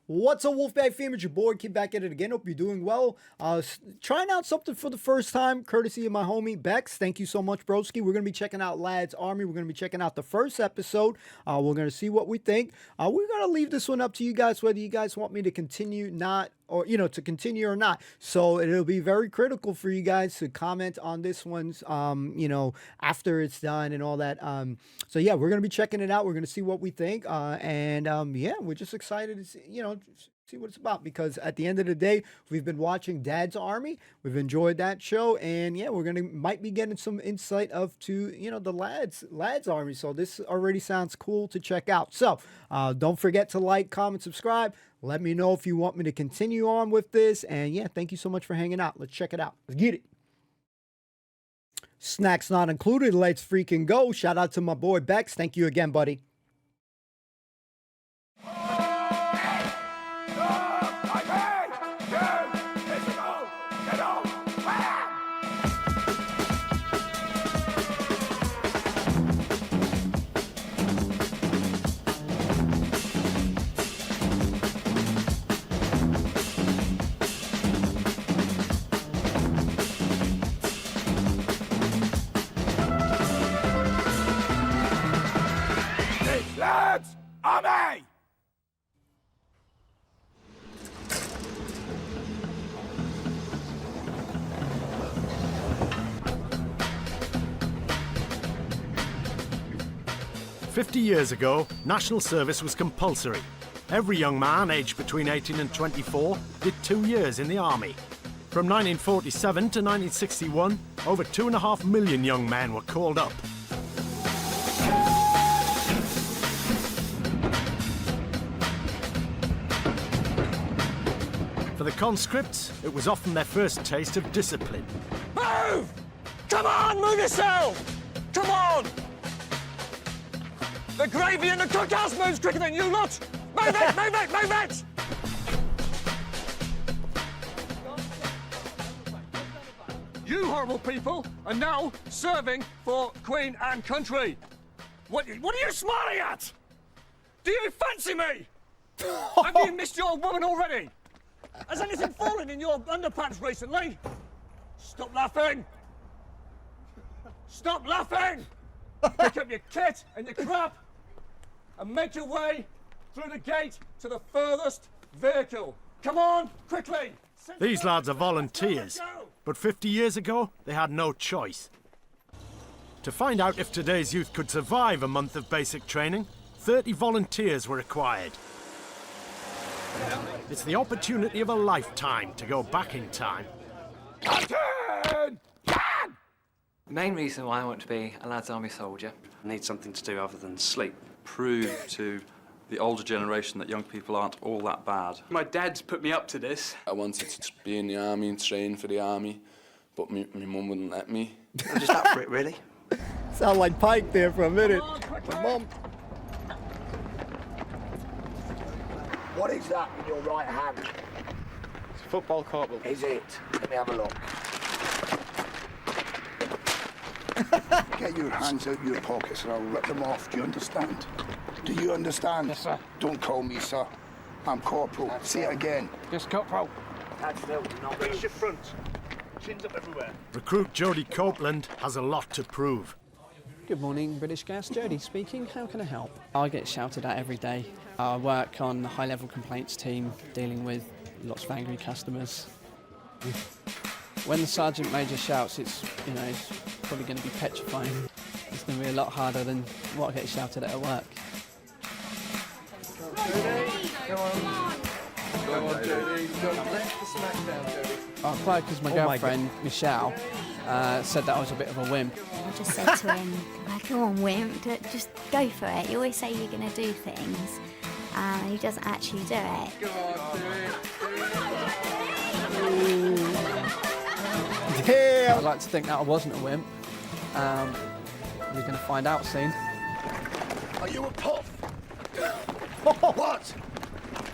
What's up, Wolfbag fam? It's your boy. Keep back at it again. Hope you're doing well. Trying out something for the first time, courtesy of my homie Bex. Thank you so much, broski. We're going to be checking out Lad's Army. We're going to be checking out the first episode. We're going to see what we think. We're going to leave this one up to you guys, whether you guys want me to continue, to continue or not. So it'll be very critical for you guys to comment on this one's, after it's done and all that. So yeah, we're going to be checking it out. We're going to see what we think. We're just excited to see what it's about, because at the end of the day, we've been watching Dad's Army. We've enjoyed that show, and yeah, might be getting some insight to the Lad's Army. So this already sounds cool to check out. So don't forget to like, comment, subscribe. Let me know if you want me to continue on with this. And yeah, thank you so much for hanging out. Let's check it out. Let's get it. Snacks not included. Let's freaking go. Shout out to my boy Bex. Thank you again, buddy. 50 years ago, national service was compulsory. Every young man aged between 18 and 24 did 2 years in the army. From 1947 to 1961, over 2.5 million young men were called up. For the conscripts, it was often their first taste of discipline. Move! Come on, move yourself! Come on! The gravy in the cookhouse moves quicker than you lot! Move it, move it, move it! You horrible people are now serving for Queen and country. What are you smiling at? Do you fancy me? Have you missed your woman already? Has anything fallen in your underpants recently? Stop laughing! Stop laughing! Pick up your kit and your crap and make your way through the gate to the furthest vehicle. Come on, quickly! These lads are volunteers, but 50 years ago, they had no choice. To find out if today's youth could survive a month of basic training, 30 volunteers were required. It's the opportunity of a lifetime to go back in time. The main reason why I want to be a Lads Army soldier. I need something to do other than sleep. Prove to the older generation that young people aren't all that bad. My dad's put me up to this. I wanted to be in the army and train for the army, but my mum wouldn't let me. I'm just up for it, really. Sound like Pike there for a minute. My mum. What is that in your right hand? It's a football corporal. Is it? Let me have a look. Get your hands out your pockets and I'll rip them off. Do you understand? Do you understand? Yes, sir. Don't call me sir. I'm corporal. Say it again. Yes, corporal. That's still not Face your front. Chins up everywhere. Recruit Jody Copeland has a lot to prove. Good morning, British Gas. Jody speaking. How can I help? I get shouted at every day. I work on the high-level complaints team, dealing with lots of angry customers. When the Sergeant Major shouts, it's probably going to be petrifying. It's going to be a lot harder than what I get shouted at work. I applied because my girlfriend, Michelle, said that I was a bit of a wimp. I just said to him, come on, wimp, just go for it. You always say you're going to do things, and he doesn't actually do it. Damn! I'd like to think that I wasn't a wimp. We're going to find out soon. Are you a puff? What?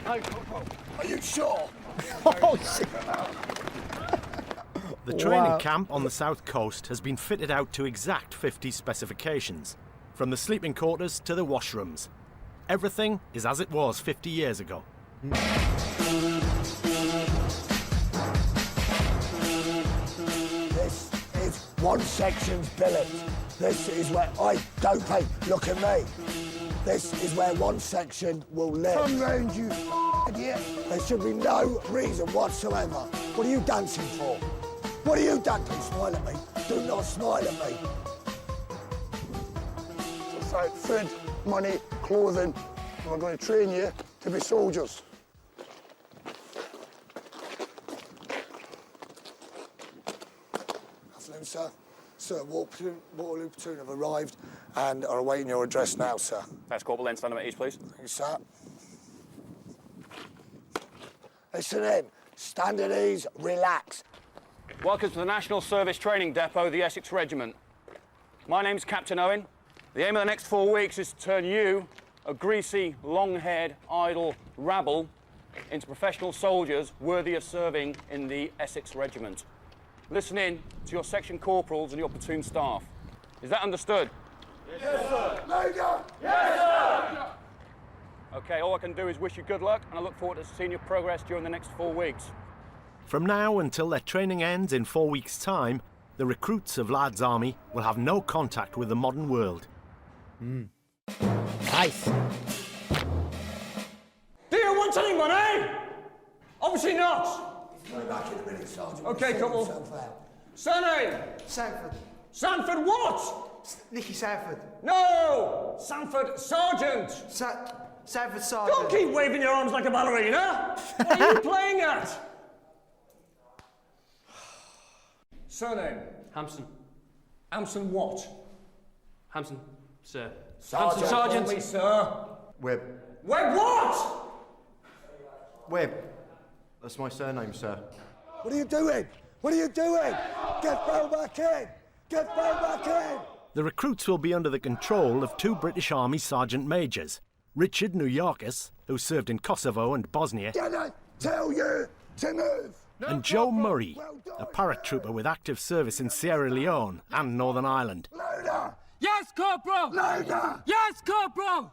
Are you sure? Oh, shit. The training camp on the south coast has been fitted out to exact 50 specifications, from the sleeping quarters to the washrooms. Everything is as it was 50 years ago. This is one section's billet. This is where I don't pay. Look at me. This is where one section will live. Come round, you idiot. There should be no reason whatsoever. What are you dancing for? What are you dancing? Don't smile at me. Do not smile at me. It's like food, money, clothing. We're going to train you to be soldiers. Afternoon, sir. Sir, Waterloo platoon have arrived and are awaiting your address now, sir. First Corporal, then stand up at ease, please. Thank you, sir. Listen in. Stand at ease, relax. Welcome to the National Service Training Depot, the Essex Regiment. My name's Captain Owen. The aim of the next 4 weeks is to turn you, a greasy, long-haired, idle rabble, into professional soldiers worthy of serving in the Essex Regiment. Listen in to your section corporals and your platoon staff. Is that understood? Yes, sir. Major! Yes, sir! OK, all I can do is wish you good luck, and I look forward to seeing your progress during the next 4 weeks. From now until their training ends in 4 weeks' time, the recruits of Lads Army will have no contact with the modern world. Nice. Do you want any money? Obviously not. Coming back in a minute, Sergeant. OK, couple. Surname? Sanford. Sanford what? Nicky Sanford. No! Sanford Sergeant. Sanford Sergeant. Don't keep waving your arms like a ballerina. What are you playing at? Surname? Hampson. Hampson what? Hampson, sir. Sergeant. Hampson Sergeant. Call me, sir. Webb. Webb what? Webb. That's my surname, sir. What are you doing? What are you doing? Get Bell back in! Get Bell back in! The recruits will be under the control of 2 British Army Sergeant Majors, Richard Newyorkis, who served in Kosovo and Bosnia, Did I tell you to move? and Joe Murray, a paratrooper with active service in Sierra Leone and Northern Ireland. Loader! Yes, Corporal! Loader! Yes, Corporal!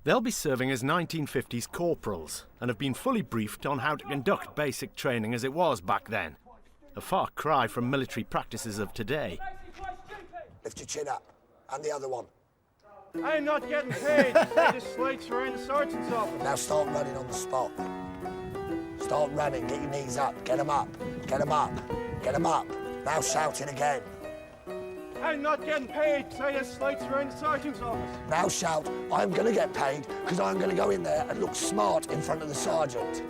They'll be serving as 1950s corporals and have been fully briefed on how to conduct basic training as it was back then. A far cry from military practices of today. Lift your chin up. And the other one. I'm not getting paid. I just slates around the sergeant's office. Now start running on the spot. Start running. Get your knees up. Get them up. Get them up. Get them up. Now shouting again. I'm not getting paid. I just slates around the sergeant's office. Now shout, I'm going to get paid because I'm going to go in there and look smart in front of the sergeant.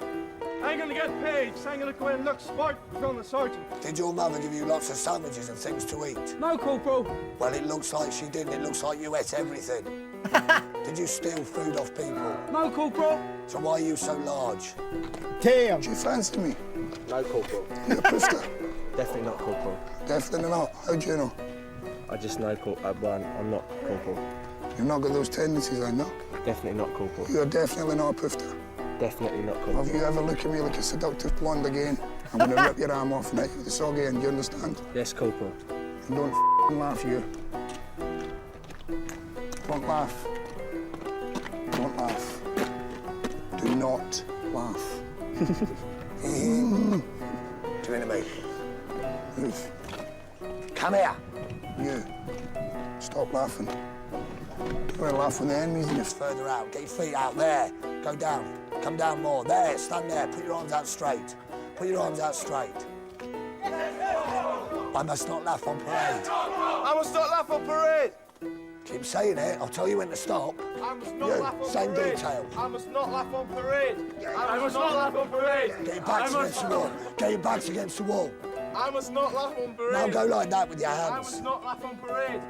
I'm going to get paid, so I'm going to go in and look smart in front of the sergeant. Did your mother give you lots of sandwiches and things to eat? No, Corporal. Well, it looks like she didn't. It looks like you ate everything. Did you steal food off people? No, Corporal. So why are you so large? Damn. Do you fancy me? No, Corporal. You're a pistol. Definitely not Corporal. Definitely not. How do you know? I just know I'm not Corporal. You've not got those tendencies, I know. Definitely not Corporal. You're definitely not a pifter. Definitely not Corporal. If you ever look at me like a seductive blonde again, I'm going to rip your arm off now. It's all again, do you understand? Yes, Corporal. And don't laugh, you. Don't laugh. Don't laugh. Do not laugh. Do you hear me? Move. Come here. You. Stop laughing. You're going to laugh when the enemy's in. Just further out. Get your feet out there. Go down. Come down more. There. Stand there. Put your arms out straight. Put your arms out straight. I must not laugh on parade. I must not laugh on parade. Keep saying it. I'll tell you when to stop. I must not You. laugh on Same parade. detail. I must not laugh on parade. I must not laugh on parade. Get your backs against the wall. Get your backs against the wall. I must not laugh on parade. Now go like that with your I hands. must not laugh on parade.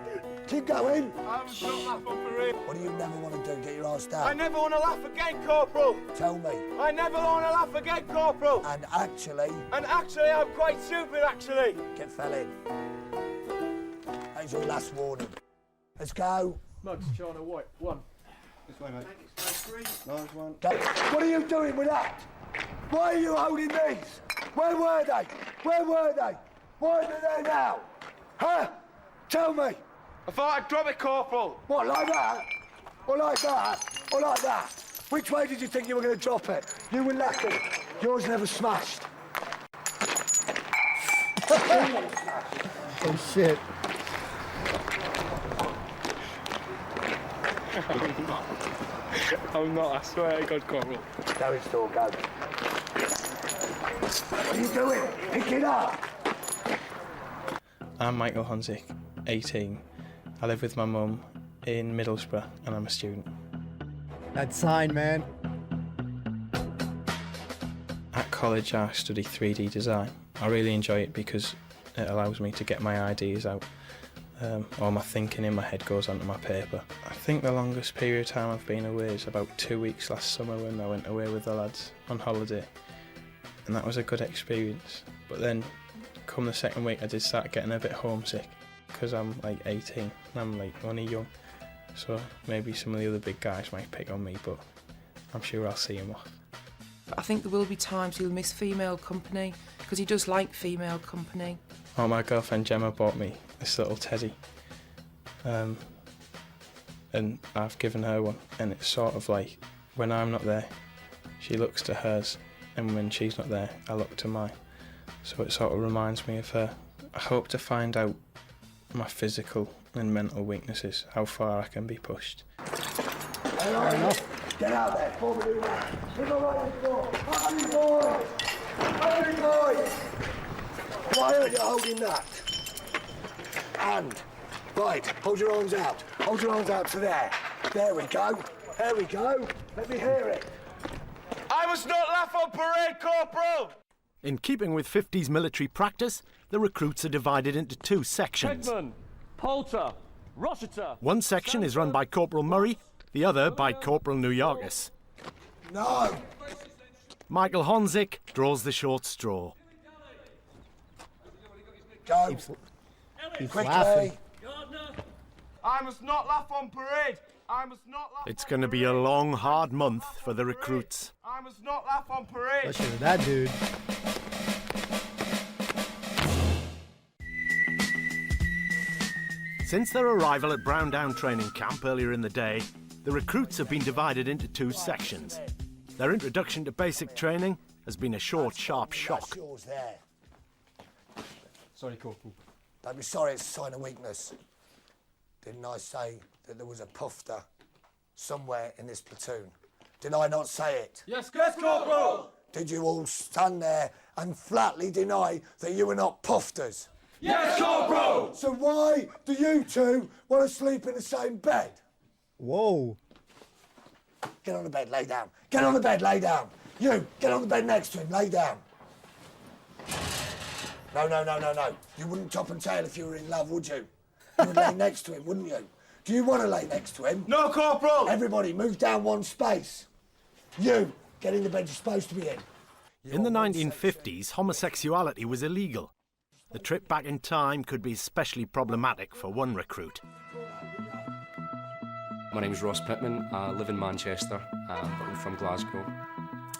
Keep going. I must not laugh on parade. What do you never want to do? Get your ass I down. never want to laugh again, Corporal. Tell me. I never want to laugh again, Corporal. And actually, And actually, I'm quite stupid, actually. get fell in. That's your last warning. Let's go. Mugs, China White, 1. This way, mate. Nice one. Go. What are you doing with that? Why are you holding these? Where were they? Where were they? Why are they there now? Huh? Tell me. I thought I'd drop it, Corporal. What, like that? Or like that? Or like that? Which way did you think you were going to drop it? You were lucky. Yours never smashed. Oh, shit. I'm not, I swear to God, Corporal. Go in store, go. What are you doing? Pick it up! I'm Michael Honzik, 18. I live with my mum in Middlesbrough and I'm a student. That sign, man. At college I study 3D design. I really enjoy it because it allows me to get my ideas out. All my thinking in my head goes onto my paper. I think the longest period of time I've been away is about 2 weeks last summer when I went away with the lads on holiday. And that was a good experience. But then, come the second week, I did start getting a bit homesick because I'm like 18 and I'm like only young. So maybe some of the other big guys might pick on me, but I'm sure I'll see him off. I think there will be times he'll miss female company because he does like female company. Oh, my girlfriend Gemma bought me this little teddy. And I've given her one, and it's sort of like when I'm not there, she looks to hers, and when she's not there, I look to mine. So it sort of reminds me of her. I hope to find out my physical and mental weaknesses, how far I can be pushed. Fair enough. Get out there, form a new man. Keep on right in the door. Hurry, boys! Hurry, boys! Why aren't you holding that? And, right, hold your arms out. Hold your arms out to there. There we go. There we go. Let me hear it. I must not laugh on parade, Corporal! In keeping with 50s military practice, the recruits are divided into 2 sections. Headman, Poulter, Rossiter. One section is run by Corporal Murray, the other by Corporal New Yorkis. No! Michael Honzik draws the short straw. Go. He's Quickly. laughing. I must not laugh on parade! I must not laugh It's going to be a long, hard month for the recruits. I must not laugh on parade! Especially with that dude. Since their arrival at Brown Down training camp earlier in the day, the recruits have been divided into 2 sections. Their introduction to basic training has been a short, sharp shock. Yours there. Sorry, Corporal. Don't be sorry, it's a sign of weakness. Didn't I say that there was a pufter somewhere in this platoon? Did I not say it? Yes, Corporal! Did you all stand there and flatly deny that you were not pufters? Yes, Corporal! So why do you two want to sleep in the same bed? Whoa. Get on the bed, lay down. Get on the bed, lay down. You, get on the bed next to him, lay down. No. You wouldn't top and tail if you were in love, would you? You would lay next to him, wouldn't you? Do you want to lay next to him? No, Corporal! Everybody, move down 1 space. You, get in the bed you're supposed to be in. In the 1950s, homosexuality was illegal. The trip back in time could be especially problematic for one recruit. My name's Ross Pittman. I live in Manchester, but I'm from Glasgow.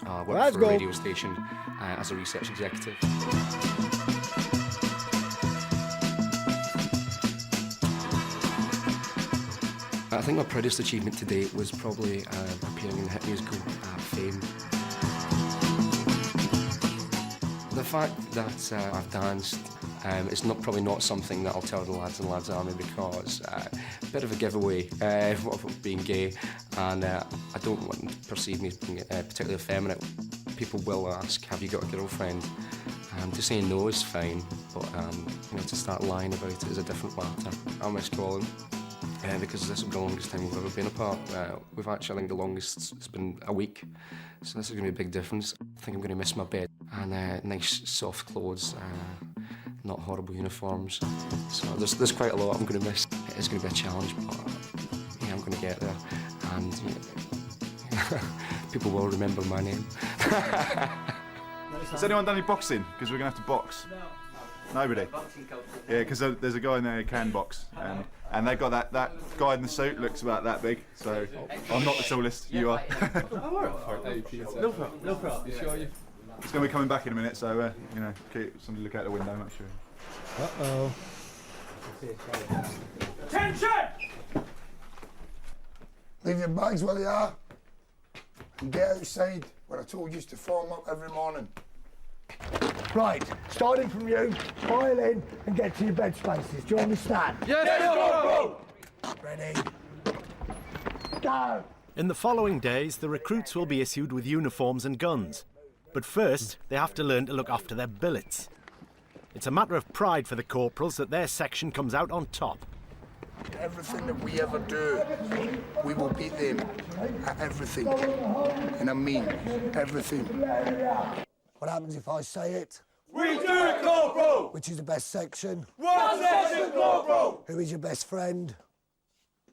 I work for Glasgow. a radio station as a research executive. I think my proudest achievement to date was probably appearing in the hit musical Fame. The fact that I've danced, it's probably not something that I'll tell the lads and lads army because a bit of a giveaway of being gay, and I don't want them to perceive me as being particularly effeminate. People will ask, have you got a girlfriend? To say no is fine, but to start lying about it is a different matter. I miss Colin. Because this will be the longest time we've ever been apart. We've actually, I think the longest, it's been a week. So this is going to be a big difference. I think I'm going to miss my bed and nice soft clothes, not horrible uniforms. So there's quite a lot I'm going to miss. It's going to be a challenge, but yeah, I'm going to get there. And people will remember my name. Has anyone done any boxing? Because we're going to have to box. Nobody? Yeah, because there's a guy in there who can box. And they've got that guy in the suit looks about that big, so I'm not the tallest, you are. No problem. You sure you? It's going to be coming back in a minute, so keep somebody look out the window, make sure. Uh-oh. Attention! Leave your bags where they are. and get outside where I told you to form up every morning. Right, starting from you, file in and get to your bed spaces. Do you understand? Yes, Corporal! Ready? Go! In the following days, the recruits will be issued with uniforms and guns. But first, they have to learn to look after their billets. It's a matter of pride for the corporals that their section comes out on top. Everything that we ever do, we will beat them at everything. And I mean everything. What happens if I say it? We do it, Corporal! Which is the best section? One section, Corporal! Who is your best friend?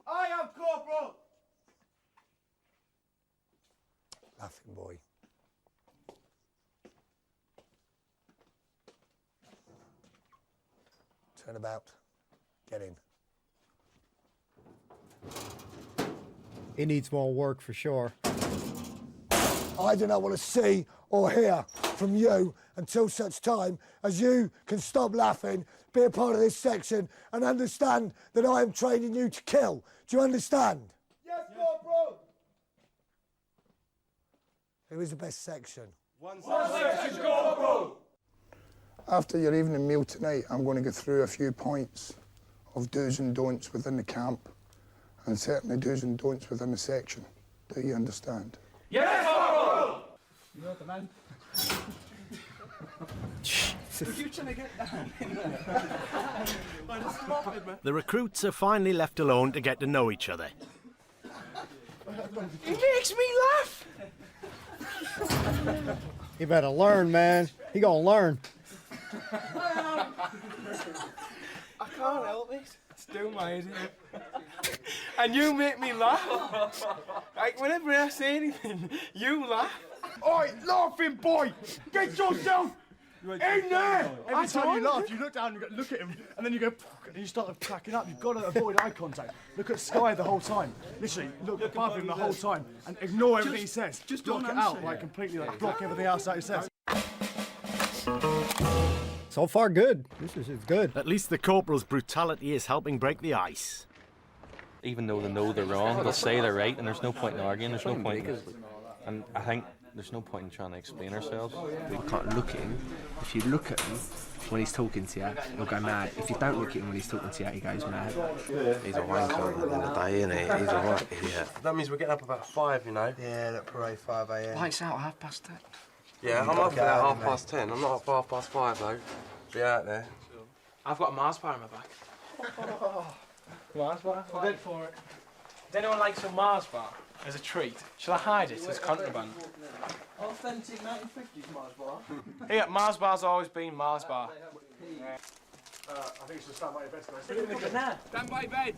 I am Corporal! Laughing boy. Turn about. Get in. He needs more work for sure. I do not want to see or hear from you until such time as you can stop laughing, be a part of this section, and understand that I am training you to kill. Do you understand? Yes, Corporal! Who is the best section? One section, Corporal! After your evening meal tonight, I'm going to go through a few points of do's and don'ts within the camp, and certainly do's and don'ts within the section. Do you understand? Yes, Corporal! You know the man. Were you trying to get down in there? The recruits are finally left alone to get to know each other. He makes me laugh! You better learn, man. He gonna learn. I can't help it. It's doing my head in. And you make me laugh. Like, whenever I say anything, you laugh. Oi, laughing boy! Get yourself in there! Every time you laugh, you look down and look at him, and then you go, and you start cracking up. You've got to avoid eye contact. Look at Sky the whole time. Literally, look above him the whole time, and ignore everything he says. Just block it out, like completely, like block everything else that he says. So far, good. This is good. At least the corporal's brutality is helping break the ice. Even though they know they're wrong, they'll say they're right, and there's no point in arguing. There's no point. And I think there's no point in trying to explain ourselves. We can't look at him. If you look at him when he's talking to you, he'll go mad. If you don't look at him when he's talking to you, he goes mad. He's a wanker at the end of the day, isn't he? He's a right idiot. That means we're getting up about 5, you know? Yeah, that parade 5 a.m. Lights out 10:30. Yeah, I'm up about 10:30. I'm not up for 5:30 though. Be out there. I've got a Mars bar in my back. Mars bar? I'm good for it. Does anyone like some Mars bar as a treat? Shall I hide it as contraband? Authentic 1950s Mars bar. Yeah, Mars bar's always been Mars bar. I think it's just stand by your bed, guys. Stand by bed!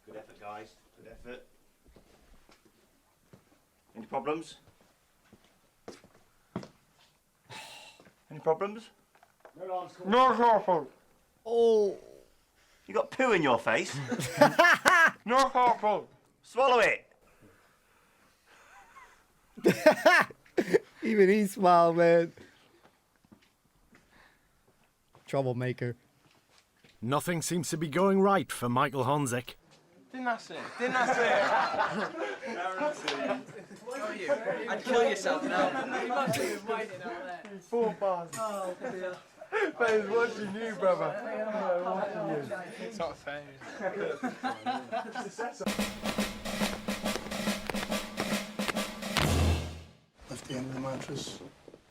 Good effort, guys. Good effort. Any problems? Any problems? No, Corporal! Oh! You got poo in your face? No, Corporal! Swallow it! Even he smiled, man. Troublemaker. Nothing seems to be going right for Michael Honzik. Didn't I say it? Didn't I say it? I'd kill yourself now. 4 bars. Oh, dear. But he's watching you, brother. Watching you. It's not fair. Lift the end of the mattress.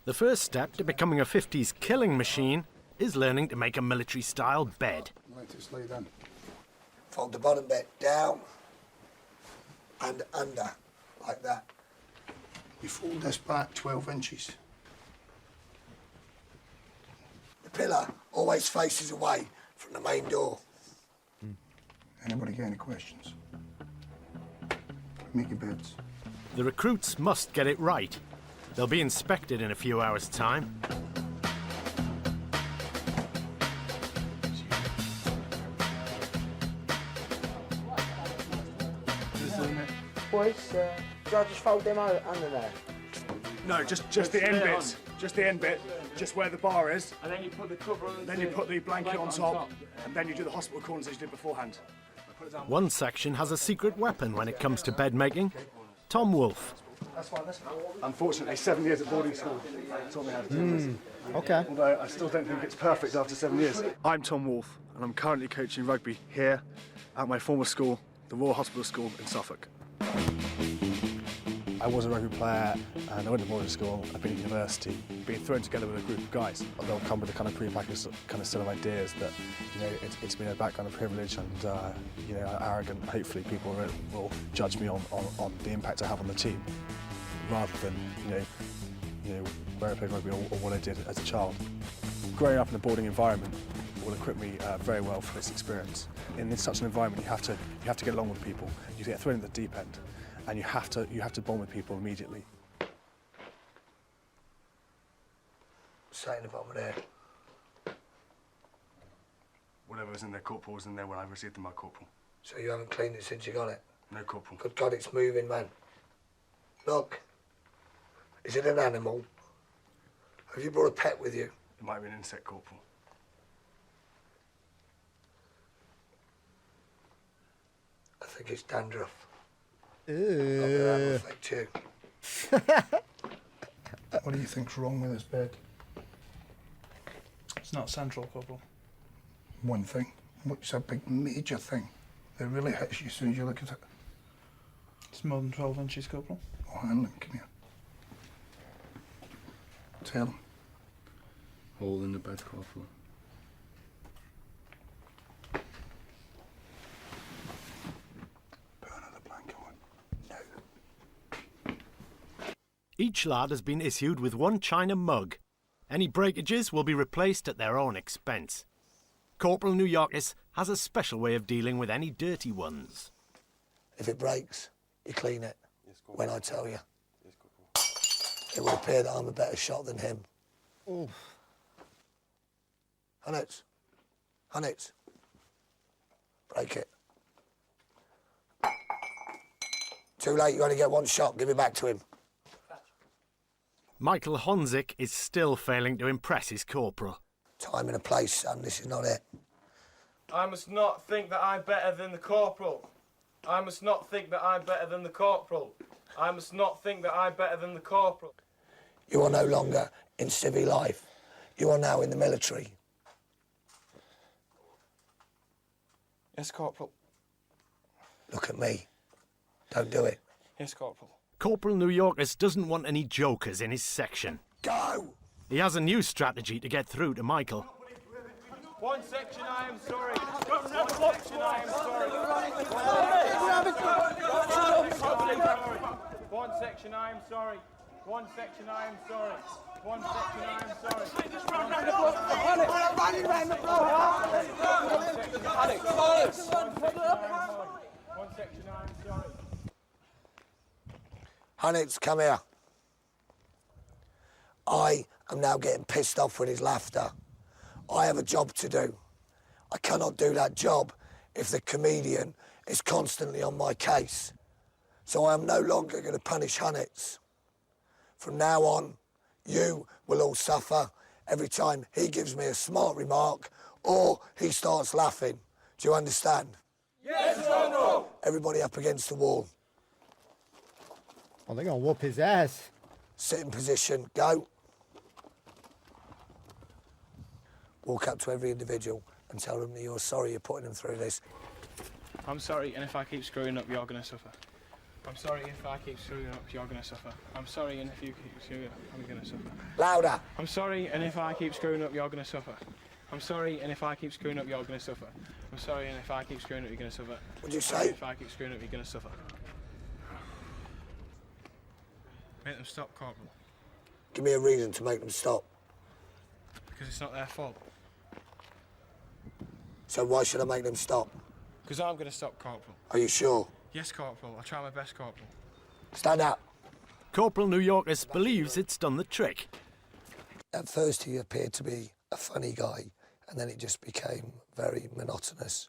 The first step to becoming a 50s killing machine is learning to make a military-style bed. Let us lay down. Fold the bottom bit down and under, like that. You fold this back 12 inches. The pillar always faces away from the main door. Anybody got any questions? Make your beds. The recruits must get it right. They'll be inspected in a few hours' time. Boys, do I just fold them under there? No, just the end bit. Just the end bit. Just where the bar is. And then you put the cover on. Then you put the blanket on top, and then you do the hospital corners as you did beforehand. One section has a secret weapon when it comes to bed making. Tom Wolfe. That's fine. Unfortunately, 7 years at boarding school taught me how to do this. Okay. Although I still don't think it's perfect after 7 years. I'm Tom Wolfe, and I'm currently coaching rugby here at my former school, the Royal Hospital School in Suffolk. I was a rugby player, and I went to boarding school. I've been at university, being thrown together with a group of guys. They'll come with a kind of pre-packaged kind of set of ideas that, you know, it's been a background of privilege and, you know, arrogant. Hopefully, people will judge me on the impact I have on the team, rather than, you know, where I played rugby or what I did as a child. Growing up in a boarding environment will equip me very well for this experience. In such an environment, you have to get along with people. You get thrown in the deep end, and you have to bond with people immediately. Saying if I'm there. Whatever was in there, Corporal, was in there when I received my Corporal. So you haven't cleaned it since you got it? No, Corporal. Good God, it's moving, man. Look. Is it an animal? Have you brought a pet with you? It might be an insect, Corporal. I think it's dandruff. Ew. That'll affect you. What do you think's wrong with this bed? It's not central, Corporal. One thing. What's a big major thing that really hits you as soon as you look at it? It's more than 12 inches, Corporal. Oh, Hanlon, come here. Tell him. Hole in the bed, Corporal. Each lad has been issued with one china mug. Any breakages will be replaced at their own expense. Corporal New Yorkis has a special way of dealing with any dirty ones. If it breaks, you clean it. When I tell you. It would appear that I'm a better shot than him. Oof. Hunnits. Break it. Too late, you only get one shot. Give it back to him. Michael Honzik is still failing to impress his corporal. Time and a place, son. This is not it. I must not think that I'm better than the corporal. I must not think that I'm better than the corporal. I must not think that I'm better than the corporal. You are no longer in civil life. You are now in the military. Yes, Corporal. Look at me. Don't do it. Yes, Corporal. Corporal New Yorkis doesn't want any jokers in his section. Go! He has a new strategy to get through to Michael. One section, I am sorry. One section, I am sorry. One section, I am sorry. One section, I am sorry. One section, I am sorry. One section, I am sorry. Hunnits, come here. I am now getting pissed off with his laughter. I have a job to do. I cannot do that job if the comedian is constantly on my case. So I am no longer going to punish Hunnits. From now on, you will all suffer every time he gives me a smart remark or he starts laughing. Do you understand? Yes, General! Everybody up against the wall. Oh, they're going to whoop his ass. Sit in position, go. Walk up to every individual and tell them that you're sorry you're putting them through this. I'm sorry, and if I keep screwing up, you're going to suffer. I'm sorry, if I keep screwing up, you're going to suffer. I'm sorry, and if you keep screwing up, I'm going to suffer. Louder. I'm sorry, and if I keep screwing up, you're going to suffer. I'm sorry, and if I keep screwing up, you're going to suffer. I'm sorry, and if I keep screwing up, you're going to suffer. What'd you Sorry, say? if I keep screwing up, you're going to suffer. Make them stop, Corporal. Give me a reason to make them stop. Because it's not their fault. So why should I make them stop? Because I'm going to stop, Corporal. Are you sure? Yes, Corporal. I'll try my best, Corporal. Stand up. Corporal New Yorkis believes it's done the trick. At first he appeared to be a funny guy, and then it just became very monotonous.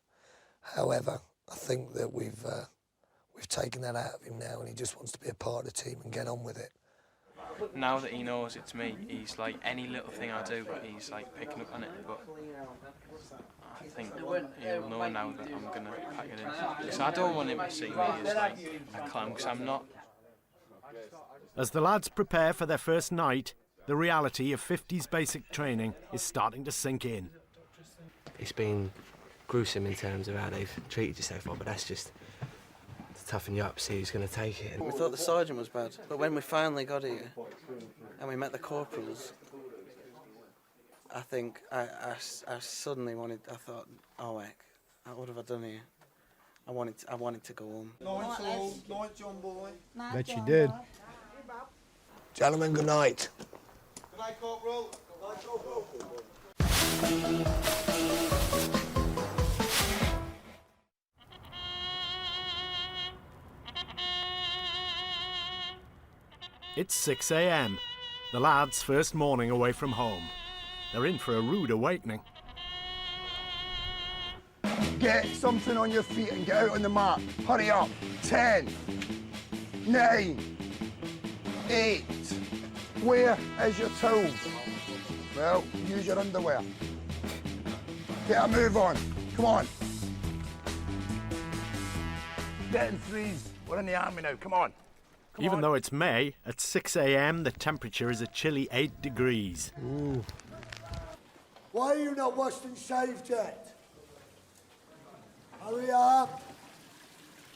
However, I think that we've taken that out of him now, and he just wants to be a part of the team and get on with it. now that he knows it's me, he's like, any little thing I do, he's like picking up on it. But I think he'll know now that I'm going to pack it in. Because I don't want him to see me as like a clown, because I'm not. As the lads prepare for their first night, the reality of 50s basic training is starting to sink in. It's been gruesome in terms of how they've treated you so far, but that's just to toughen you up, see who's going to take it. We thought the sergeant was bad, but when we finally got here and we met the corporals, I think I suddenly wanted. I thought, oh heck, what have I done here? I wanted to go home. Night, John boy. Bet you did. Gentlemen, good night. Good night, Corporal. Good night, Corporal. It's 6 a.m, the lads' first morning away from home. They're in for a rude awakening. Get something on your feet and get out on the mat. Hurry up. 10, 9, 8. Where is your tools? Well, use your underwear. Get a move on. Come on. Getting threes. We're in the army now. Come on. Even though it's May, at 6 a.m, the temperature is a chilly 8 degrees. Ooh. Why are you not washed and shaved yet? Hurry up.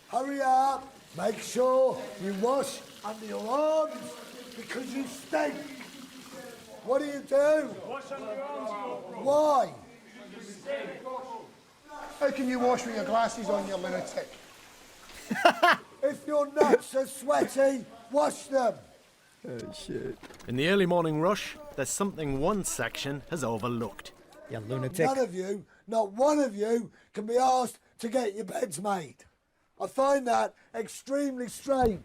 Hurry up. Make sure you wash under your arms because you stink. What do you do? Wash under your arms. Why? You stink. How can you wash with your glasses on, you lunatic? If your nuts are sweaty, wash them. Oh, shit. In the early morning rush, there's something one section has overlooked. Yeah, lunatic. None of you, not one of you, can be asked to get your beds made. I find that extremely strange.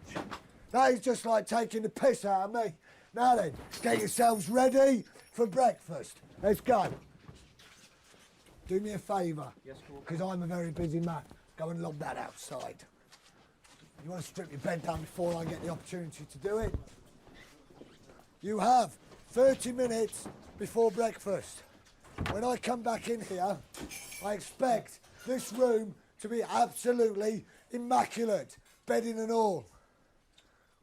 That is just like taking the piss out of me. Now then, get yourselves ready for breakfast. Let's go. Do me a favour, because I'm a very busy man. Go and lob that outside. You want to strip your bed down before I get the opportunity to do it? You have 30 minutes before breakfast. When I come back in here, I expect this room to be absolutely immaculate, bedding and all.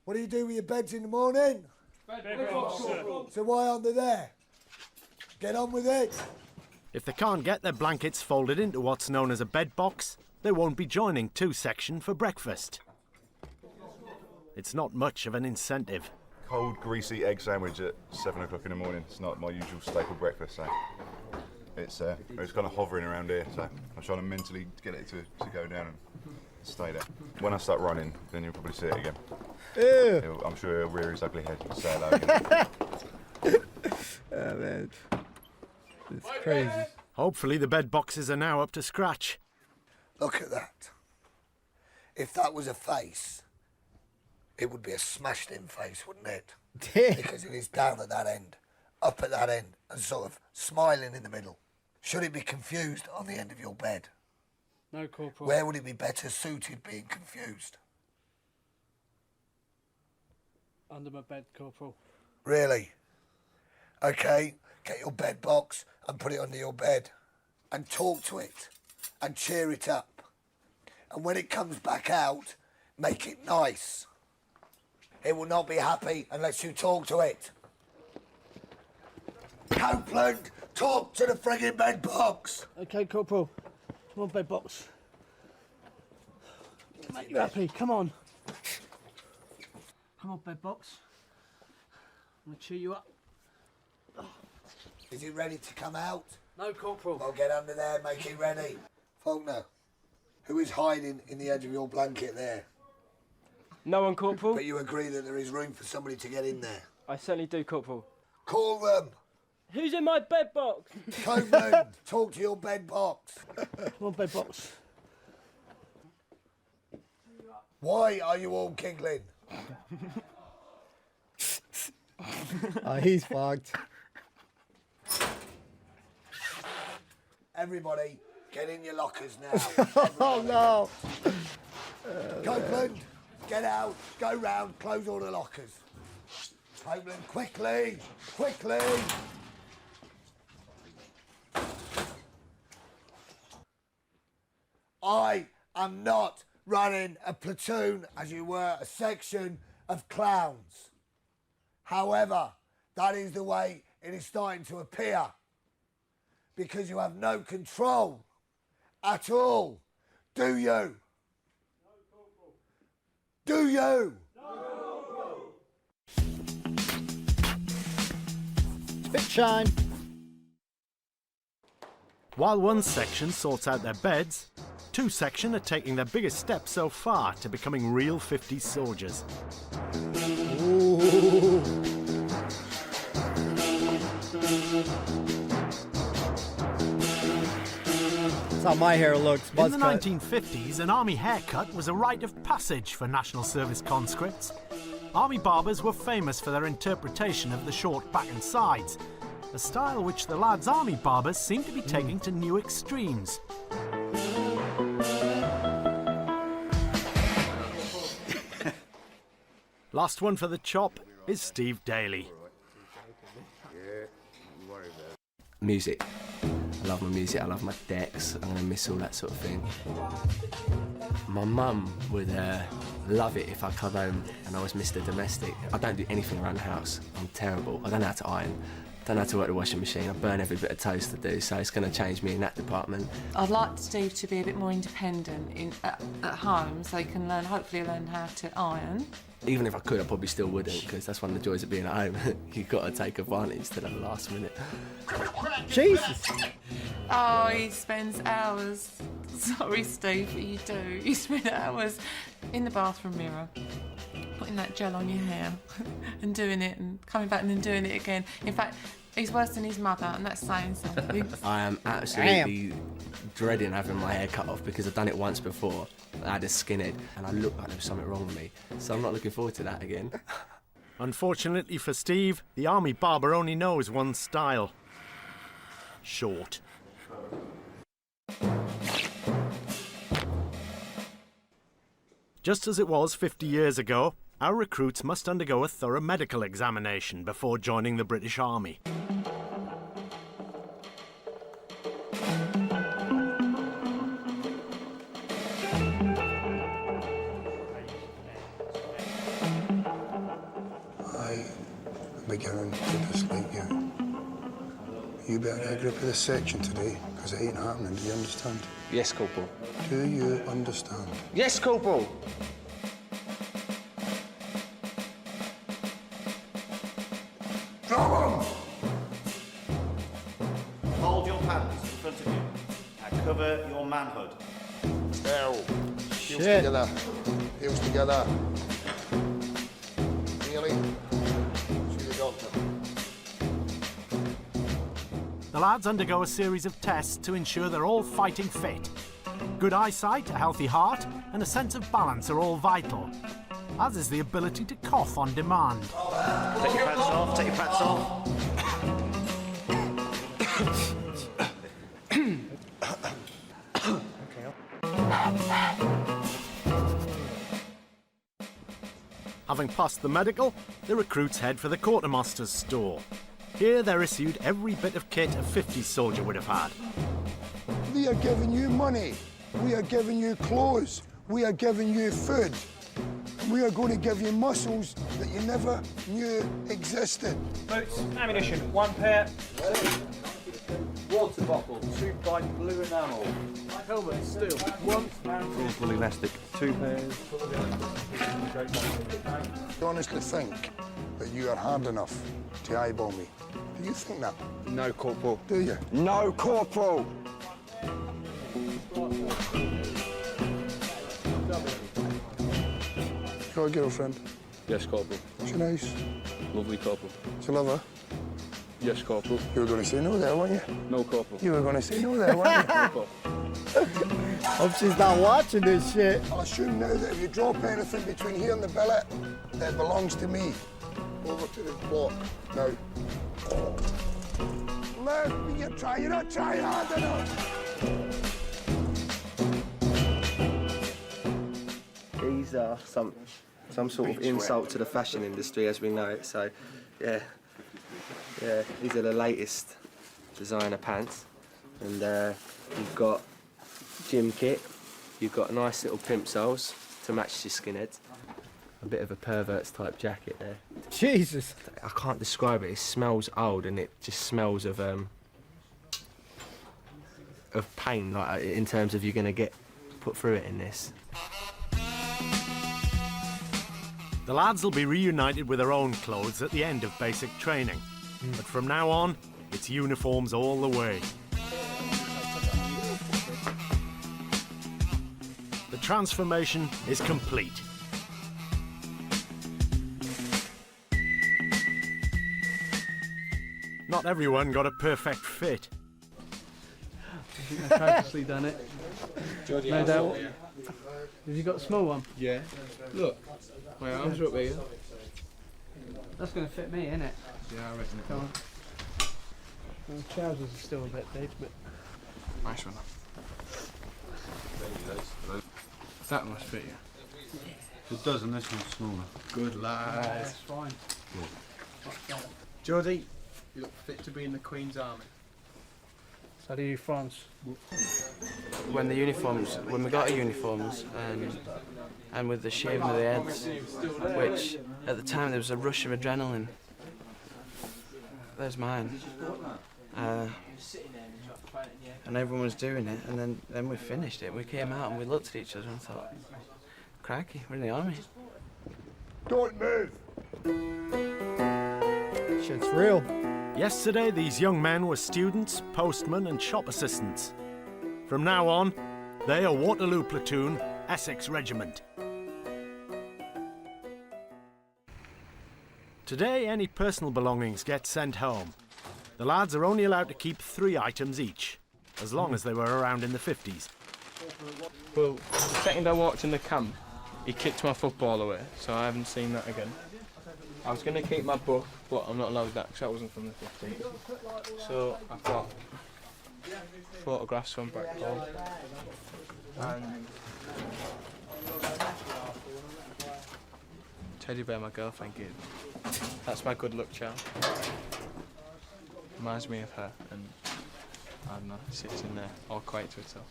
What do you do with your beds in the morning? So why aren't they there? Get on with it. If they can't get their blankets folded into what's known as a bed box, they won't be joining 2 section for breakfast. It's not much of an incentive. Cold, greasy egg sandwich at 7 o'clock in the morning. It's not my usual staple breakfast, so it's kind of hovering around here. So I'm trying to mentally get it to go down and stay there. When I start running, then you'll probably see it again. I'm sure he'll rear his ugly head and say hello again. Oh, man. It's crazy. Hopefully the bed boxes are now up to scratch. Look at that. If that was a face, it would be a smashed-in face, wouldn't it? Because it is down at that end, up at that end, and sort of smiling in the middle. Should it be confused on the end of your bed? No, Corporal. Where would it be better suited being confused? Under my bed, Corporal. Really? Okay, get your bed box and put it under your bed and talk to it and cheer it up. And when it comes back out, make it nice. It will not be happy unless you talk to it. Copeland, talk to the frigging bed box. Okay, Corporal. Come on, bed box. Make you happy. Come on. Come on, bed box. I'm gonna cheer you up. Is it ready to come out? No, Corporal. Well, get under there, make it ready. Faulkner, who is hiding in the edge of your blanket there? No one, Corporal. But you agree that there is room for somebody to get in there? I certainly do, Corporal. Call them. Who's in my bed box? Copeland, talk to your bed box. Come on, bed box. Why are you all giggling? Oh, he's fucked. Everybody, get in your lockers now. Oh, no. Copeland, get out, go round, close all the lockers. Tabling quickly! Quickly! I am not running a platoon, as you were, a section of clowns. However, that is the way it is starting to appear. Because you have no control at all. Do you? Do you? Spit shine. While one section sorts out their beds, two sections are taking their biggest step so far to becoming real 50s soldiers. Ooh. That's how my hair looks. In the Buzz cut. 1950s, an army haircut was a rite of passage for National Service conscripts. Army barbers were famous for their interpretation of the short back and sides, a style which the lads' army barbers seem to be taking to new extremes. Last one for the chop is Steve Daly. Music. I love my music, I love my decks, I'm gonna miss all that sort of thing. My mum would love it if I come home and I was Mr. Domestic. I don't do anything around the house, I'm terrible. I don't know how to iron, I don't know how to work the washing machine, I burn every bit of toast I do, so it's gonna change me in that department. I'd like Steve to be a bit more independent at home, so he can hopefully learn how to iron. Even if I could, I probably still wouldn't, because that's one of the joys of being at home. You've got to take advantage to the last minute. Jesus! Oh, he spends hours. Sorry, Steve, but you do. You spend hours in the bathroom mirror, putting that gel on your hair and doing it and coming back and then doing it again. In fact, he's worse than his mother, and that's saying something. I am absolutely dreading having my hair cut off because I've done it once before. I had a skinhead and I looked like there was something wrong with me. So I'm not looking forward to that again. Unfortunately for Steve, the army barber only knows one style. Short. Just as it was 50 years ago, our recruits must undergo a thorough medical examination before joining the British Army. I'm beginning to dislike you. You better get a grip of this section today, because it ain't happening, do you understand? Yes, Corporal. Do you understand? Yes, Corporal! Drop him! Hold your hands in front of you and cover your manhood. Heels together. Heels together. Really? See the doctor. The lads undergo a series of tests to ensure they're all fighting fit. Good eyesight, a healthy heart, and a sense of balance are all vital, as is the ability to cough on demand. Take your pants off, take your pants off. Having passed the medical, the recruits head for the quartermaster's store. Here they're issued every bit of kit a 50s soldier would have had. We are giving you money. We are giving you clothes. We are giving you food. We are going to give you muscles that you never knew existed. Boots, ammunition, 1 pair. Water bottle, 2 by blue enamel. Helmet, steel, 1. Full elastic, 2 pairs. I honestly think that you are hard enough to eyeball me. Do you think that? No, Corporal. Do you? No, Corporal! You got a girlfriend? Yes, Corporal. She nice? Lovely Corporal. Do you love her? Yes, Corporal. You were going to say no there, weren't you? No, Corporal. You were going to say no there, weren't you? No, Corporal. Hope she's not watching this shit. I'll assume now that if you drop anything between here and the billet, it belongs to me. Over to the block. Now. Look, you're not trying hard enough. These are some some sort of insult to the fashion industry as we know it. So, yeah, these are the latest designer pants, and you've got gym kit, you've got nice little pimp soles to match your skinheads, a bit of a pervert's type jacket there. Jesus. I can't describe it. It smells old, and it just smells of pain, like in terms of you're going to get put through it in this. The lads will be reunited with their own clothes at the end of basic training. But from now on, it's uniforms all the way. The transformation is complete. Not everyone got a perfect fit. I've practically done it. No doubt. Have you got a small one? Yeah. Look, my arms are up here. That's going to fit me, isn't it? Yeah, I reckon it Come on. Well, trousers are still a bit big, but... Nice one. That must fit you. It does, and this one's smaller. Good lad. That's fine. Geordie, you look fit to be in the Queen's Army. So do you, France? When we got our uniforms, and with the shaving of the heads, which at the time there was a rush of adrenaline. There's mine. And everyone was doing it, and then we finished it. We came out and we looked at each other and thought, crikey, we're in the army. Don't move! Shit's real. Yesterday, these young men were students, postmen and shop assistants. From now on, they are Waterloo Platoon, Essex Regiment. Today, any personal belongings get sent home. The lads are only allowed to keep 3 items each, as long as they were around in the 50s. Well, the second I walked in the camp, he kicked my football away, so I haven't seen that again. I was going to keep my book, but I'm not allowed that because that wasn't from the 50s. So I've got photographs from back home. And teddy bear my girlfriend gave me. That's my good luck charm. Reminds me of her, and I don't know, it sits in there all quiet to itself.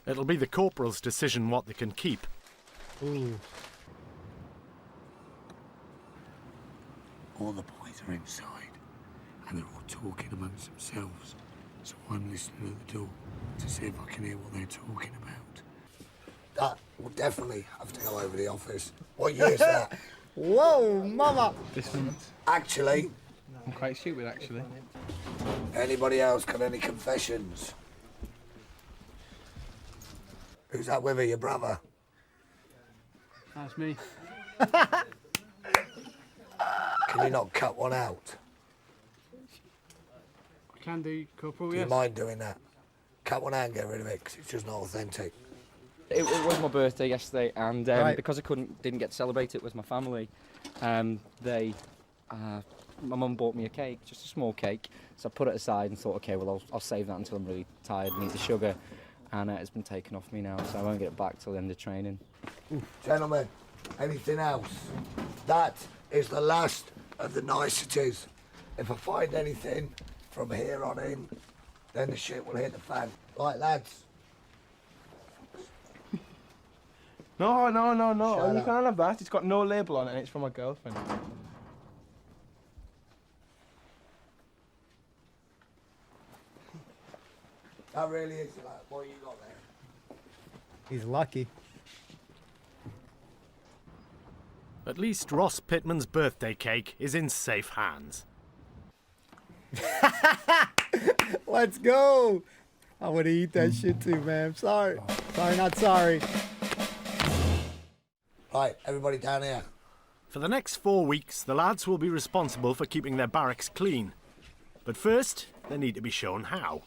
It'll be the corporal's decision what they can keep. Ooh. All the boys are inside, and they're all talking amongst themselves. So I'm listening at the door to see if I can hear what they're talking about. That will definitely have to go over the office. What year's that? Whoa, mama! This one. Actually. I'm quite stupid, actually. Anybody else got any confessions? Who's that with her, your brother? That's me. Can you not cut one out? I can do, Corporal, Do yes. you mind doing that? Cut one out and get rid of it, because it's just not authentic. It was my birthday yesterday, and Right. because I didn't get to celebrate it with my family, my mum bought me a cake, just a small cake. So I put it aside and thought, okay, well I'll save that until I'm really tired and eat the sugar. And it's been taken off me now, so I won't get it back till the end of training. Gentlemen, anything else? That is the last of the niceties. If I find anything from here on in, then the shit will hit the fan. Right, lads? No. Shut You up. can't have that. It's got no label on it and it's from my girlfriend. That really is like, what you got there? He's lucky. At least Ross Pittman's birthday cake is in safe hands. Let's go! I want to eat that shit too, man. Sorry. Sorry, not sorry. Right, everybody down here. For the next 4 weeks, the lads will be responsible for keeping their barracks clean. But first, they need to be shown how.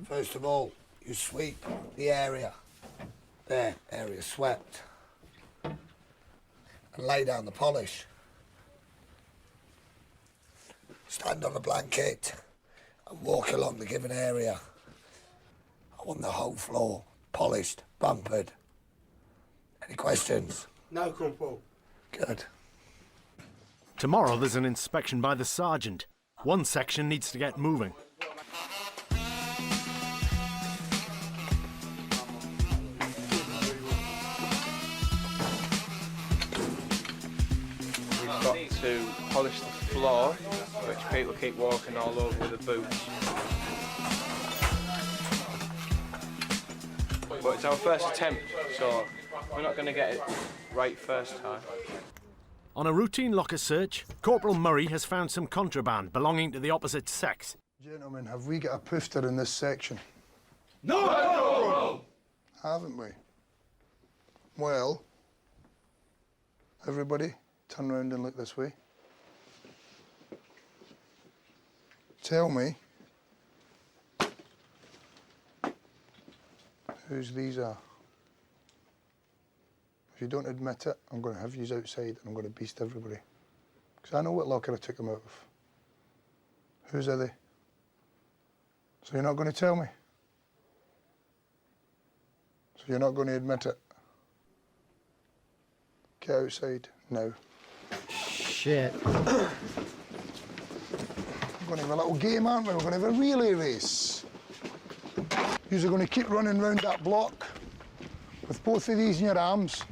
First of all, you sweep the area. There, area swept. And lay down the polish. Stand on a blanket and walk along the given area. I want the whole floor polished, bumpered. Any questions? No, Corporal. Good. Tomorrow there's an inspection by the sergeant. One section needs to get moving. We've got to polish the floor, which people keep walking all over with the boots. But it's our first attempt, so we're not going to get it right first time. On a routine locker search, Corporal Murray has found some contraband belonging to the opposite sex. Gentlemen, have we got a poofter in this section? No, Corporal! Haven't we? Well, everybody, turn around and look this way. Tell me whose these are. If you don't admit it, I'm going to have you outside and I'm going to beast everybody. Because I know what locker I took them out of. Whose are they? So you're not going to tell me? So you're not going to admit it? Get outside now. Shit. We're going to have a little game, aren't we? We're going to have a relay race. You're going to keep running round that block with both of these in your arms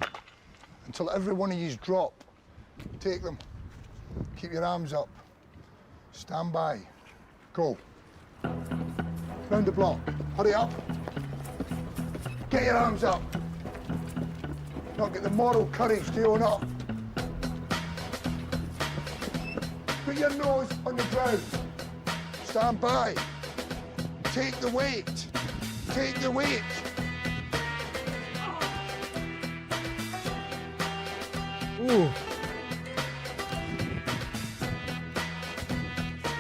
until every one of yous drop. Take them. Keep your arms up. Stand by. Go. Round the block. Hurry up. Get your arms up. Not get the moral courage to own up. Put your nose on the ground. Stand by. Take the weight. Take the weight. Ooh.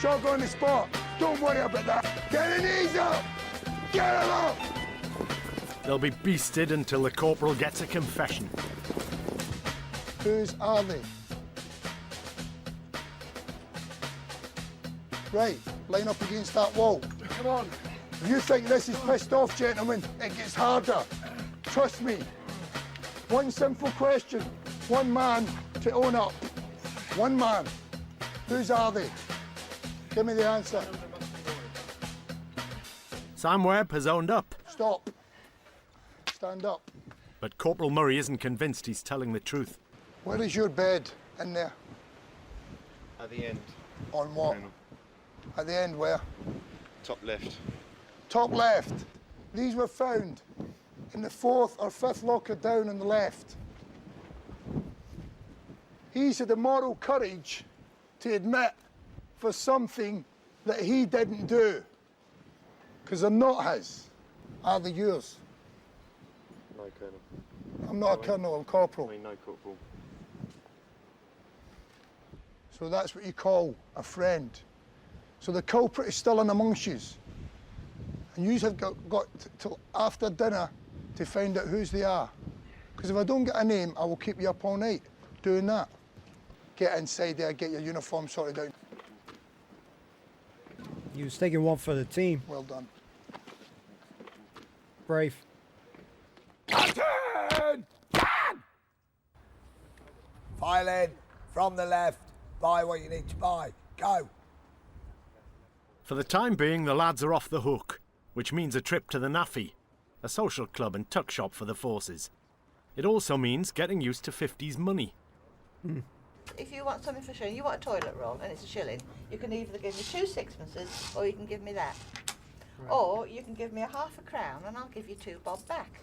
Jog on the spot. Don't worry about that. Get your knees up. Get them up. They'll be beasted until the corporal gets a confession. Whose are they? Right, line up against that wall. Come on. If you think this is pissed off, gentlemen, it gets harder. Trust me. One simple question. One man to own up. One man. Whose are they? Give me the answer. Sam Webb has owned up. Stop. Stand up. But Corporal Murray isn't convinced he's telling the truth. Where is your bed? In there. At the end. On what? At the end where? Top left. Top left. These were found in the 4th or 5th locker down on the left. He's had the moral courage to admit for something that he didn't do. Because they're not his. Are they yours? No, Colonel. I'm not a colonel, I'm corporal. I mean, no, Corporal. So that's what you call a friend. So the culprit is still in amongst you. And you have got till after dinner to find out whose they are. Because if I don't get a name, I will keep you up all night doing that. Get inside there, get your uniform sorted out. He was taking one for the team. Well done. Brave. Captain! File in, from the left. Buy what you need to buy. Go. For the time being, the lads are off the hook, which means a trip to the Naffy, a social club and tuck shop for the forces. It also means getting used to 50s money. If you want something for shilling, you want a toilet roll and it's a shilling, you can either give me 2 sixpences or you can give me that. Right. Or you can give me a half a crown and I'll give you 2 bob back.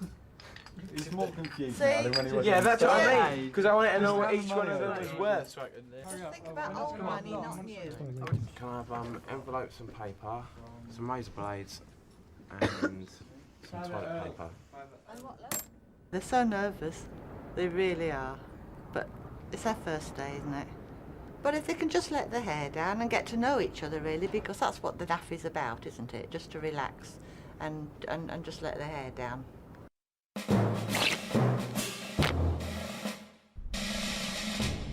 He's more confused See? now than when he was. Yeah, that's what I Yeah. mean. Because I wanted to know what each one of them was worth. Just think about old money, not new. Can I have envelopes and paper, some razor blades, and some toilet paper? They're so nervous. They really are. But it's their first day, isn't it? But if they can just let their hair down and get to know each other, really, because that's what the naffy's about, isn't it? Just to relax and just let their hair down.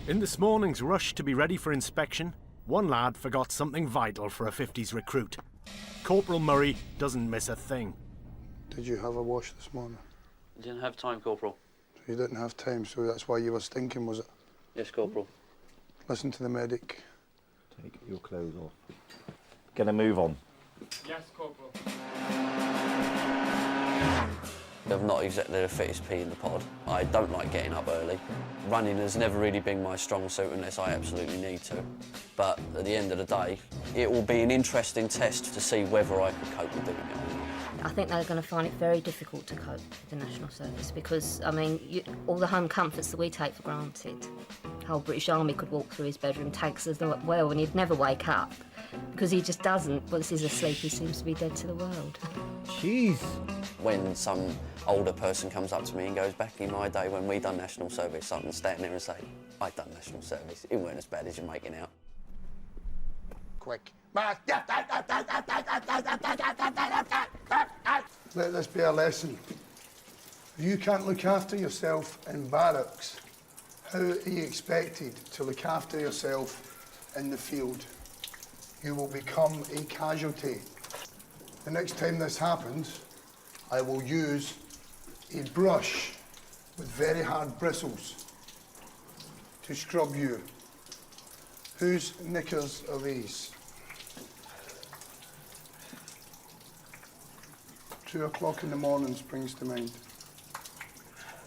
In this morning's rush to be ready for inspection, one lad forgot something vital for a 50s recruit. Corporal Murray doesn't miss a thing. Did you have a wash this morning? Didn't have time, Corporal. So You didn't have time, so that's why you were stinking, was it? Yes, Corporal. Listen to the medic. Take your clothes off. Gonna move on. Yes, Corporal. I'm not exactly the fittest pea in the pod. I don't like getting up early. Running has never really been my strong suit unless I absolutely need to. But at the end of the day, it will be an interesting test to see whether I can cope with doing it or not. I think they're going to find it very difficult to cope with the National Service because, I mean, all the home comforts that we take for granted. The whole British Army could walk through his bedroom, takes us well, and he'd never wake up because he just doesn't. Once he's asleep, he seems to be dead to the world. Jeez. When some older person comes up to me and goes, back in my day when we done National Service, I can stand there and say, I've done National Service. It weren't as bad as you're making out. Quick. Let this be a lesson. If you can't look after yourself in barracks, how are you expected to look after yourself in the field? You will become a casualty. The next time this happens, I will use a brush with very hard bristles to scrub you. Whose knickers are these? 2 o'clock in the morning springs to mind.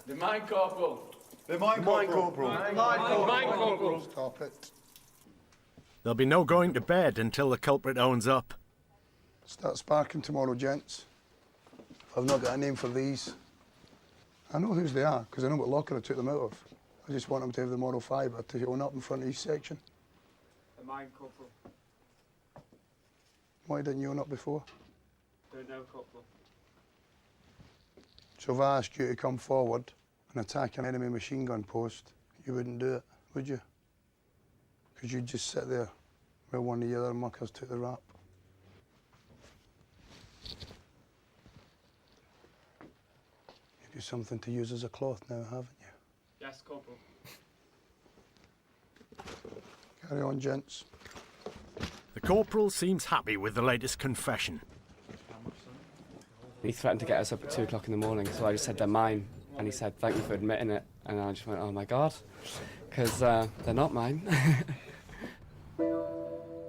The mine corporal. The mine corporal. Mine corporal. Stop it. There'll be no going to bed until the culprit owns up. Start sparking tomorrow, gents. I've not got a name for these. I know whose they are, because I know what locker I took them out of. I just want them to have the moral fibre to own up in front of each section. The mine corporal. Why didn't you own up before? Don't know, Corporal. So if I asked you to come forward and attack an enemy machine gun post, you wouldn't do it, would you? Because you'd just sit there where one of the other muckers took the rap. You've got something to use as a cloth now, haven't you? Yes, Corporal. Carry on, gents. The corporal seems happy with the latest confession. He threatened to get us up at 2 o'clock in the morning, so I just said they're mine, and he said thank you for admitting it, and I just went, oh my God, because they're not mine.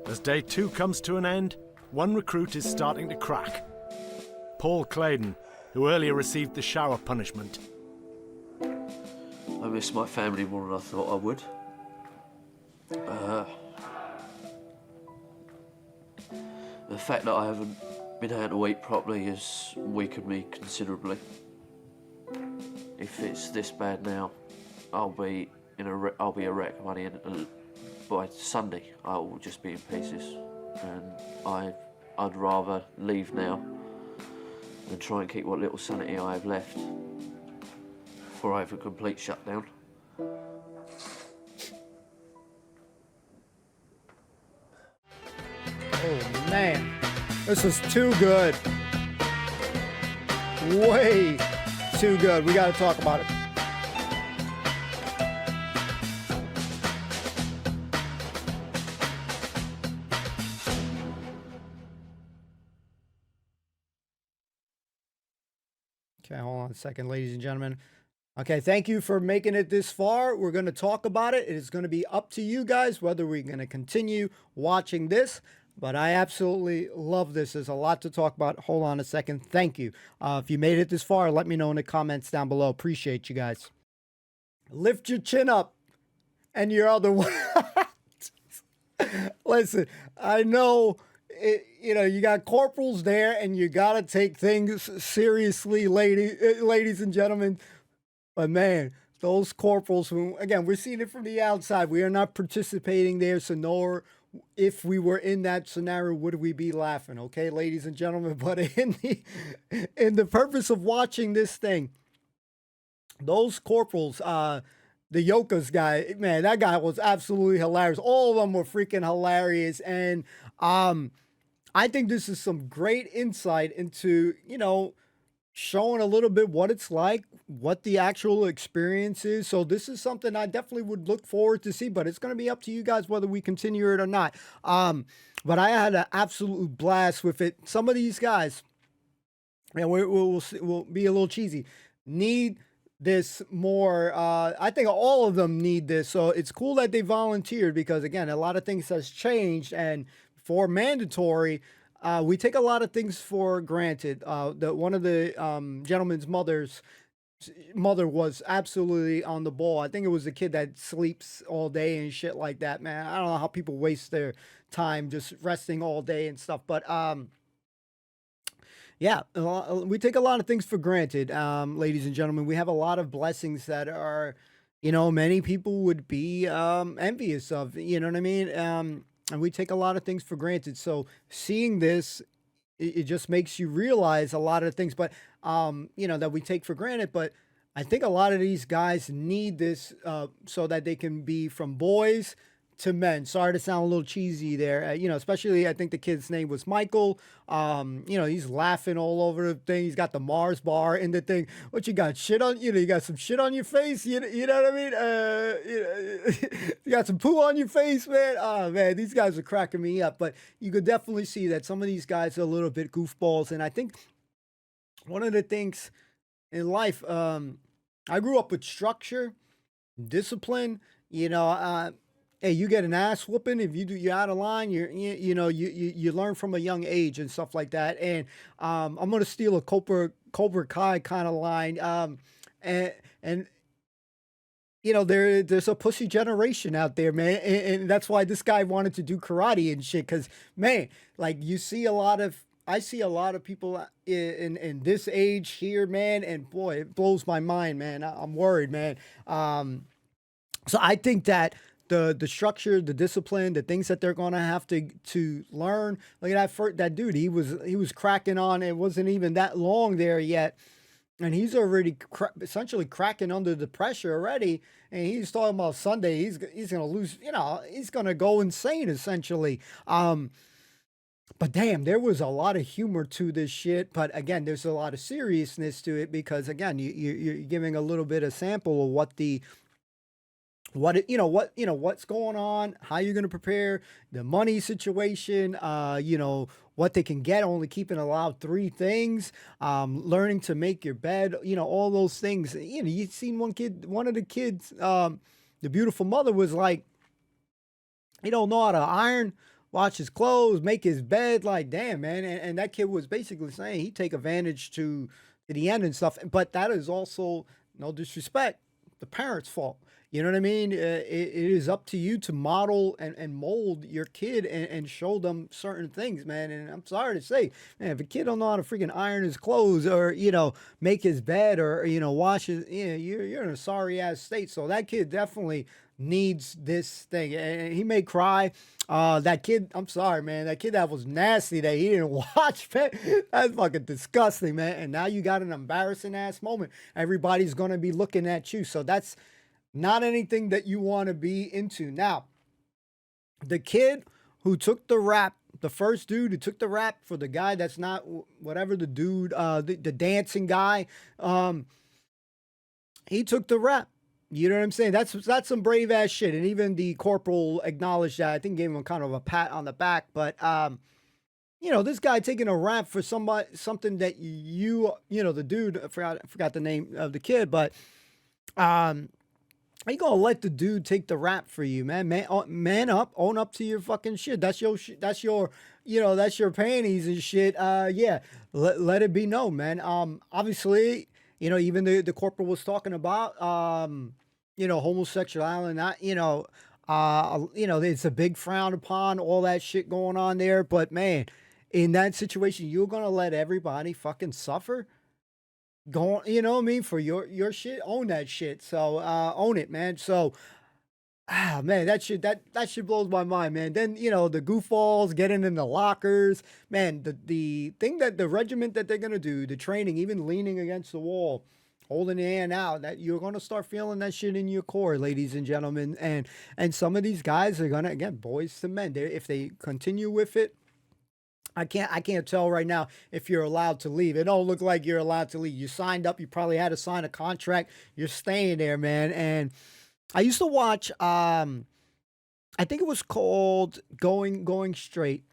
As day 2 comes to an end, one recruit is starting to crack. Paul Claydon, who earlier received the shower punishment. I miss my family more than I thought I would. The fact that I haven't been able to eat properly has weakened me considerably. If it's this bad now, I'll be a wreck by the end by Sunday. I will just be in pieces, and I'd rather leave now than try and keep what little sanity I have left before I have a complete shutdown. Oh man, this is too good. Way too good. We got to talk about it. Okay, hold on a second, ladies and gentlemen. Okay, thank you for making it this far. We're going to talk about it. It is going to be up to you guys whether we're going to continue watching this. But I absolutely love this. There's a lot to talk about. Hold on a second. Thank you. If you made it this far, let me know in the comments down below. Appreciate you guys. Lift your chin up and your other one. Listen, I know, you got corporals there and you got to take things seriously, ladies and gentlemen. But man, those corporals who, again, we're seeing it from the outside. We are not participating there, so nor if we were in that scenario, would we be laughing? Okay, ladies and gentlemen. But in the purpose of watching this thing, those corporals, the Yokas guy, man, that guy was absolutely hilarious. All of them were freaking hilarious. And I think this is some great insight into, showing a little bit what it's like, what the actual experience is. So this is something I definitely would look forward to see, but it's going to be up to you guys whether we continue it or not. But I had an absolute blast with it. Some of these guys, and we'll be a little cheesy, need this more. I think all of them need this. So it's cool that they volunteered because, again, a lot of things has changed. And for mandatory, we take a lot of things for granted. One of the gentleman's mother was absolutely on the ball. I think it was a kid that sleeps all day and shit like that, man. I don't know how people waste their time just resting all day and stuff. But yeah, we take a lot of things for granted, ladies and gentlemen. We have a lot of blessings that are, many people would be envious of. You know what I mean? And we take a lot of things for granted. So seeing this, it just makes you realize a lot of things, but that we take for granted. But I think a lot of these guys need this so that they can be from boys to men. Sorry to sound a little cheesy there. Especially I think the kid's name was Michael. He's laughing all over the thing. He's got the Mars bar in the thing. What you got? Shit on you got some shit on your face. You know what I mean? You got some poo on your face, man. Oh man, these guys are cracking me up. But you could definitely see that some of these guys are a little bit goofballs. And I think one of the things in life, I grew up with structure, discipline. Hey, you get an ass whooping if you're out of line. You learn from a young age and stuff like that. And I'm gonna steal a Cobra Kai kind of line. And there's a pussy generation out there, man, and that's why this guy wanted to do karate and shit. Cause man, like I see a lot of people in this age here, man, and boy, it blows my mind, man. I'm worried, man. So I think that the structure, the discipline, the things that they're gonna have to learn. Look at that dude. He was cracking on. It wasn't even that long there yet, and he's already essentially cracking under the pressure already. And he's talking about Sunday. He's gonna lose. He's gonna go insane essentially. But damn, there was a lot of humor to this shit. But again, there's a lot of seriousness to it because again, you're giving a little bit of sample of what's going on, how you're going to prepare, the money situation, what they can get, only keeping allowed 3 things, learning to make your bed, all those things. You've seen one of the kids, the beautiful mother was like, he don't know how to iron, wash his clothes, make his bed. Like, damn, man. And that kid was basically saying he'd take advantage to the end and stuff. But that is also, no disrespect, the parents' fault. You know what I mean? It is up to you to model and mold your kid and show them certain things, man. And I'm sorry to say, man, if a kid don't know how to freaking iron his clothes or, make his bed or, wash his, you're in a sorry ass state. So that kid definitely needs this thing. And he may cry. That kid, I'm sorry, man. That kid that was nasty that he didn't watch, man. That's fucking disgusting, man. And now you got an embarrassing ass moment. Everybody's going to be looking at you. So that's not anything that you want to be into. Now, the kid who took the rap, the first dude who took the rap for the guy that's not whatever the dude, the dancing guy, he took the rap. You know what I'm saying? That's some brave ass shit. And even the corporal acknowledged that. I think gave him kind of a pat on the back. But this guy taking a rap for something that the dude, I forgot the name of the kid, but you gonna let the dude take the rap for you, man? Man up, own up to your fucking shit. That's your panties and shit. Yeah, let it be known, man. Obviously, even the corporal was talking about, homosexuality, not, it's a big frown upon, all that shit going on there. But man, in that situation, you're gonna let everybody fucking suffer. Go, for your shit, own that shit. So own it, man. So man, that shit blows my mind, man. Then the goofballs getting in the lockers, man. The thing that the regiment that they're gonna do, the training, even leaning against the wall, holding the hand out, that you're gonna start feeling that shit in your core, ladies and gentlemen. And some of these guys are gonna, again, boys to men. If they continue with it. I can't tell right now if you're allowed to leave. It don't look like you're allowed to leave. You signed up. You probably had to sign a contract. You're staying there, man. And I used to watch. I think it was called Going Straight.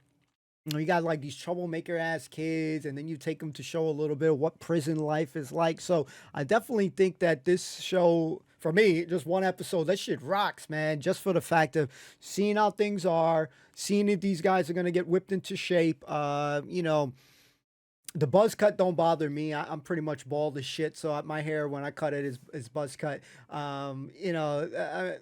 you got like these troublemaker ass kids, and then you take them to show a little bit of what prison life is like. So I definitely think that this show, for me, just one episode, that shit rocks, man. Just for the fact of seeing how things are, seeing if these guys are gonna get whipped into shape. You know, the buzz cut don't bother me. I'm pretty much bald as shit, so my hair when I cut it is buzz cut. You know,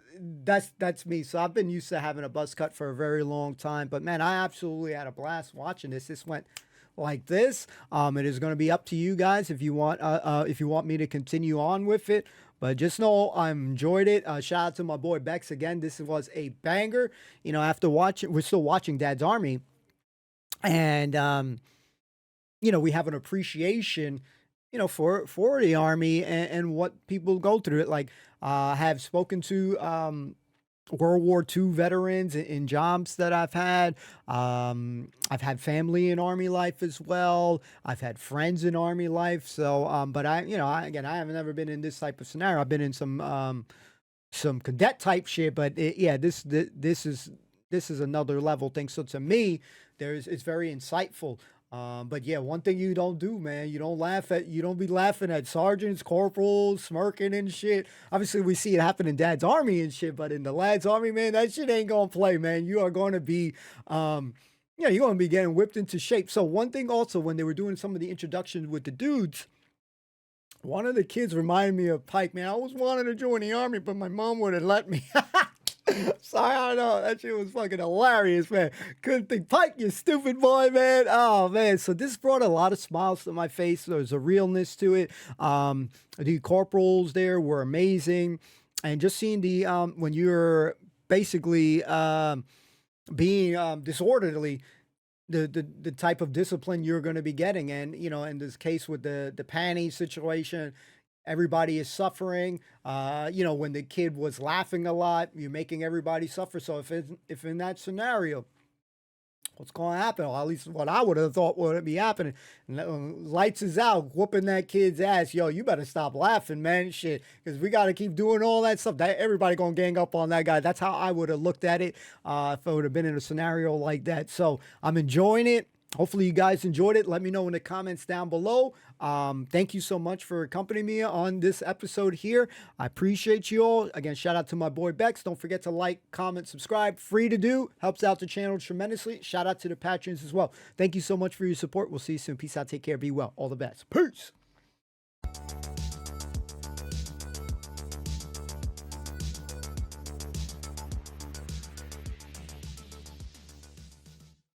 that's me. So I've been used to having a buzz cut for a very long time. But man, I absolutely had a blast watching this. This went like this. It is going to be up to you guys if you want me to continue on with it. But just know I enjoyed it. Shout out to my boy Bex again. This was a banger. You know, after watching, we're still watching Dad's Army, and you know, we have an appreciation, you know, for the Army and what people go through. It like have spoken to World War II veterans in jobs that I've had. I've had family in Army life as well. I've had friends in Army life. So, but I haven't ever been in this type of scenario. I've been in some cadet type shit, but this is another level thing. So to me, it's very insightful. But yeah, one thing you don't do, man, you don't be laughing at sergeants, corporals, smirking and shit. Obviously, we see it happen in Dad's Army and shit, but in the Lad's Army, man, that shit ain't gonna play, man. You are gonna be, you're gonna be getting whipped into shape. So one thing also, when they were doing some of the introductions with the dudes, one of the kids reminded me of Pike, man. I always wanted to join the Army, but my mom wouldn't let me. Sorry, I know. That shit was fucking hilarious, man. Couldn't think. Pike, you stupid boy, man. Oh, man. So this brought a lot of smiles to my face. There's a realness to it. The corporals there were amazing. And just seeing the, when you're basically being disorderly, the type of discipline you're going to be getting. And, you know, in this case with the panty situation, everybody is suffering. You know, when the kid was laughing a lot, you're making everybody suffer. So if in that scenario, what's going to happen? Or at least what I would have thought would be happening. Lights is out, whooping that kid's ass. Yo, you better stop laughing, man. Shit, because we got to keep doing all that stuff. Everybody going to gang up on that guy. That's how I would have looked at it if I would have been in a scenario like that. So I'm enjoying it. Hopefully you guys enjoyed it. Let me know in the comments down below. Thank you so much for accompanying me on this episode here. I appreciate you all. Again, shout out to my boy Bex. Don't forget to like, comment, subscribe. Free to do. Helps out the channel tremendously. Shout out to the patrons as well. Thank you so much for your support. We'll see you soon. Peace out. Take care. Be well. All the best. Peace.